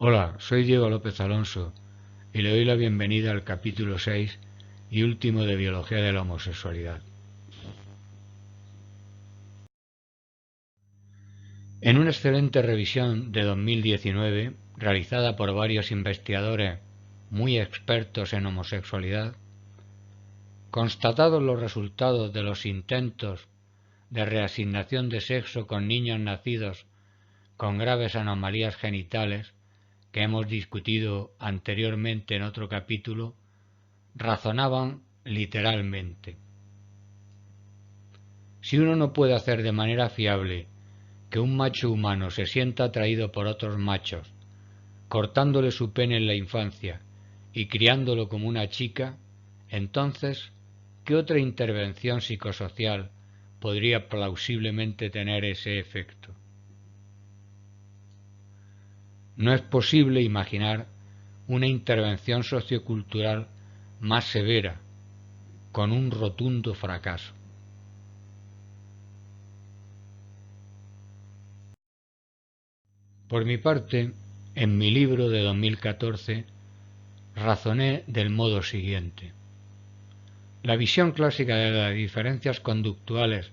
Hola, soy Diego López Alonso y le doy la bienvenida al capítulo 6 y último de Biología de la Homosexualidad. En una excelente revisión de 2019, realizada por varios investigadores muy expertos en homosexualidad, constatados los resultados de los intentos de reasignación de sexo con niños nacidos con graves anomalías genitales, que hemos discutido anteriormente en otro capítulo, razonaban literalmente: si uno no puede hacer de manera fiable que un macho humano se sienta atraído por otros machos, cortándole su pene en la infancia y criándolo como una chica, entonces, ¿qué otra intervención psicosocial podría plausiblemente tener ese efecto? No es posible imaginar una intervención sociocultural más severa, con un rotundo fracaso. Por mi parte, en mi libro de 2014, razoné del modo siguiente: la visión clásica de las diferencias conductuales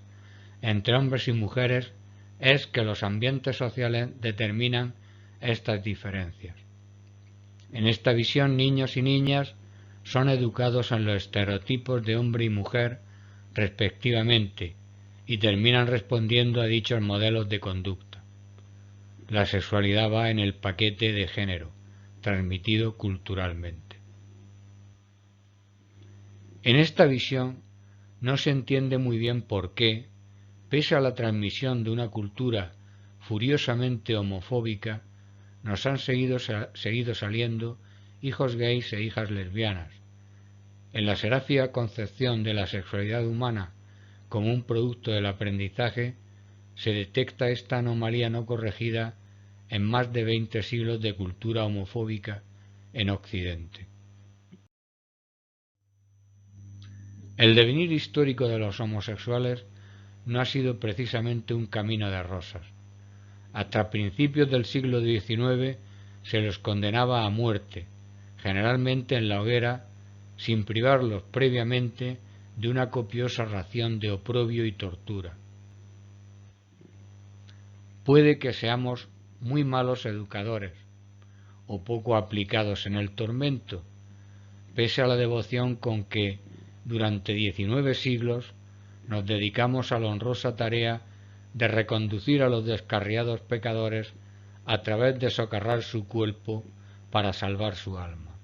entre hombres y mujeres es que los ambientes sociales determinan estas diferencias. En esta visión, niños y niñas son educados en los estereotipos de hombre y mujer respectivamente y terminan respondiendo a dichos modelos de conducta. La sexualidad va en el paquete de género, transmitido culturalmente. En esta visión no se entiende muy bien por qué, pese a la transmisión de una cultura furiosamente homofóbica, nos han seguido saliendo hijos gays e hijas lesbianas. En la seráfica concepción de la sexualidad humana como un producto del aprendizaje, se detecta esta anomalía no corregida en más de 20 siglos de cultura homofóbica en Occidente. El devenir histórico de los homosexuales no ha sido precisamente un camino de rosas. Hasta principios del siglo XIX se los condenaba a muerte, generalmente en la hoguera, sin privarlos previamente de una copiosa ración de oprobio y tortura. Puede que seamos muy malos educadores o poco aplicados en el tormento, pese a la devoción con que, durante 19 siglos, nos dedicamos a la honrosa tarea de reconducir a los descarriados pecadores a través de socarrar su cuerpo para salvar su alma.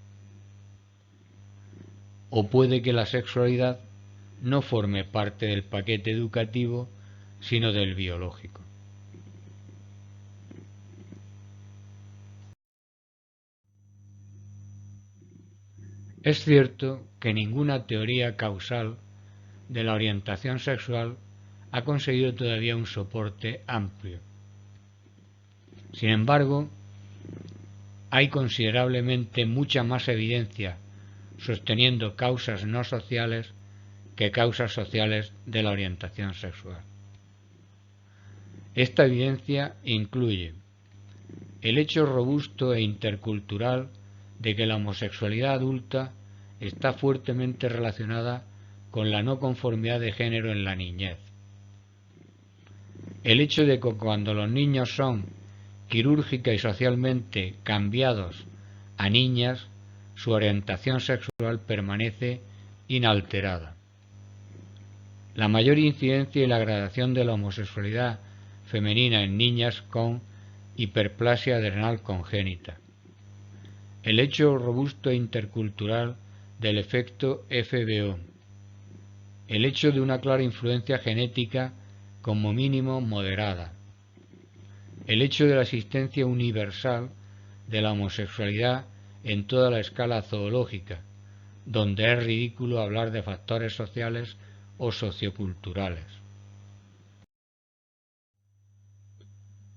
O puede que la sexualidad no forme parte del paquete educativo, sino del biológico. Es cierto que ninguna teoría causal de la orientación sexual ha conseguido todavía un soporte amplio. Sin embargo, hay considerablemente mucha más evidencia sosteniendo causas no sociales que causas sociales de la orientación sexual. Esta evidencia incluye el hecho robusto e intercultural de que la homosexualidad adulta está fuertemente relacionada con la no conformidad de género en la niñez. El hecho de que cuando los niños son quirúrgica y socialmente cambiados a niñas, su orientación sexual permanece inalterada. La mayor incidencia y la gradación de la homosexualidad femenina en niñas con hiperplasia adrenal congénita. El hecho robusto e intercultural del efecto FBO. El hecho de una clara influencia genética como mínimo moderada. El hecho de la existencia universal de la homosexualidad en toda la escala zoológica, donde es ridículo hablar de factores sociales o socioculturales.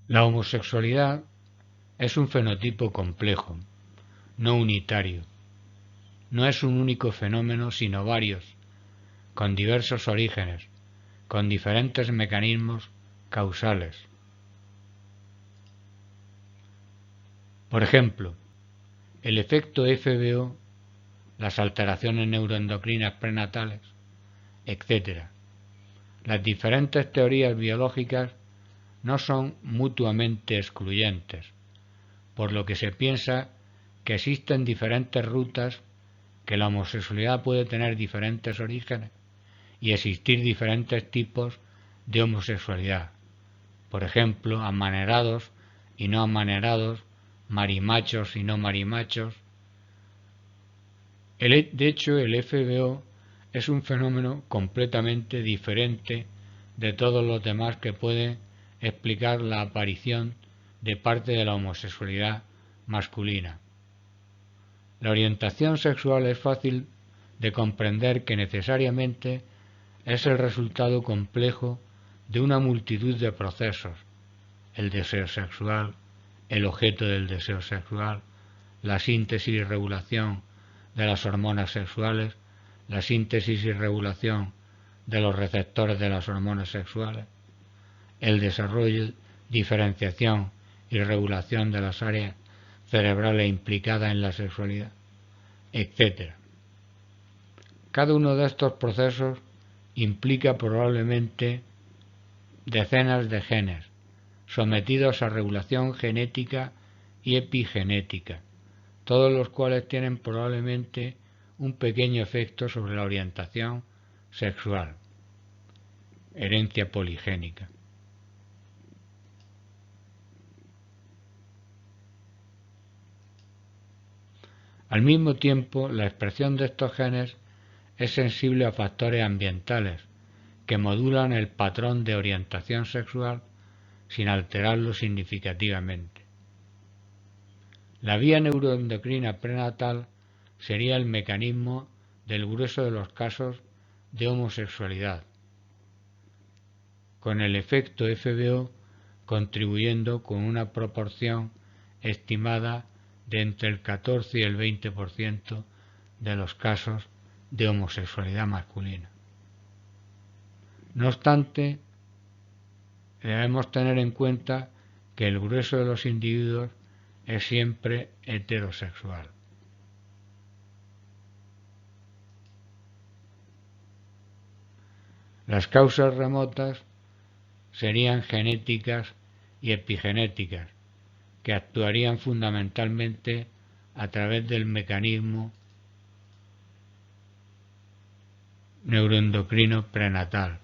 La homosexualidad es un fenotipo complejo, no unitario. No es un único fenómeno, sino varios, con diversos orígenes, con diferentes mecanismos causales. Por ejemplo, el efecto FBO, las alteraciones neuroendocrinas prenatales, etc. Las diferentes teorías biológicas no son mutuamente excluyentes, por lo que se piensa que existen diferentes rutas, que la homosexualidad puede tener diferentes orígenes y existir diferentes tipos de homosexualidad. Por ejemplo, amanerados y no amanerados, marimachos y no marimachos. De hecho, el FBO es un fenómeno completamente diferente de todos los demás que pueden explicar la aparición de parte de la homosexualidad masculina. La orientación sexual es fácil de comprender que necesariamente es el resultado complejo de una multitud de procesos: el deseo sexual, el objeto del deseo sexual, la síntesis y regulación de las hormonas sexuales, la síntesis y regulación de los receptores de las hormonas sexuales, el desarrollo, diferenciación y regulación de las áreas cerebrales implicadas en la sexualidad, etc. Cada uno de estos procesos implica probablemente decenas de genes sometidos a regulación genética y epigenética, todos los cuales tienen probablemente un pequeño efecto sobre la orientación sexual, herencia poligénica. Al mismo tiempo, la expresión de estos genes es sensible a factores ambientales que modulan el patrón de orientación sexual sin alterarlo significativamente. La vía neuroendocrina prenatal sería el mecanismo del grueso de los casos de homosexualidad, con el efecto FBO contribuyendo con una proporción estimada de entre el 14 y el 20% de los casos de homosexualidad masculina. No obstante, debemos tener en cuenta que el grueso de los individuos es siempre heterosexual. Las causas remotas serían genéticas y epigenéticas, que actuarían fundamentalmente a través del mecanismo neuroendocrino prenatal.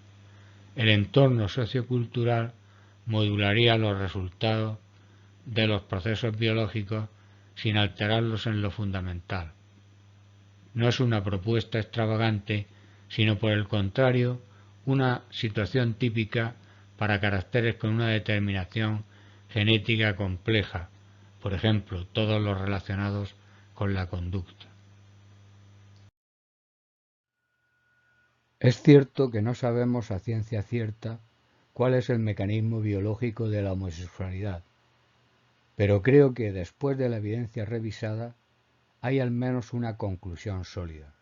El entorno sociocultural modularía los resultados de los procesos biológicos sin alterarlos en lo fundamental. No es una propuesta extravagante, sino por el contrario, una situación típica para caracteres con una determinación genética compleja, por ejemplo, todos los relacionados con la conducta. Es cierto que no sabemos a ciencia cierta cuál es el mecanismo biológico de la homosexualidad, pero creo que después de la evidencia revisada hay al menos una conclusión sólida: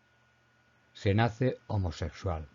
se nace homosexual.